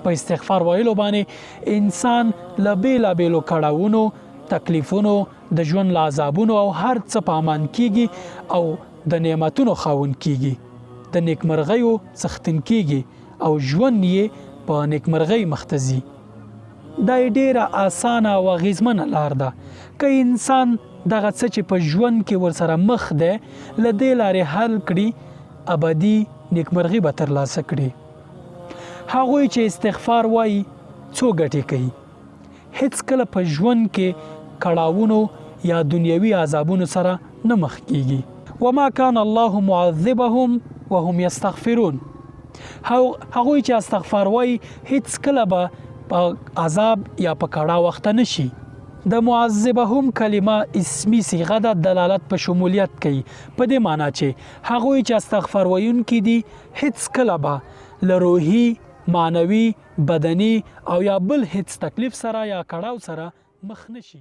په استغفار ویلو باندې انسان له بیلابیلو کړاوونو تکلیفونو د ژوند له عذابونو او هر څه په امان کیږي او د نعمتونو خاوند کیږي د نیکمرغیو څښتن کیږي او ژوند یې په نیکمرغۍ مختزي دا ډیره اسانه او اغیزمنه لار ده که انسان دغه څه چې په ژوند کې ورسره مخ ده له دې لارې حل کړي ابدي نیکمرغي به ترلاسه کړي هغوی چې استغفار وایي څو ګټې کوي هیڅ کله په ژوند کې کړاوونو یا دنیوي عذابونو سره نه مخ کیږي وما كان الله معذبهم وهم يستغفرون هغوی چې استغفار وایي هیڅ کله به په عذاب یا په کړاو وخت نشي د معذبهم کلمه اسمی صيغه د دلالت په شمولیت کوي په دې معنی چې هغوی چې استغفار وایونکي دي هیڅ کله به له روحي معنوي بدني او یا بل هیڅ تکلیف سره یا کړاو سره مخ نشي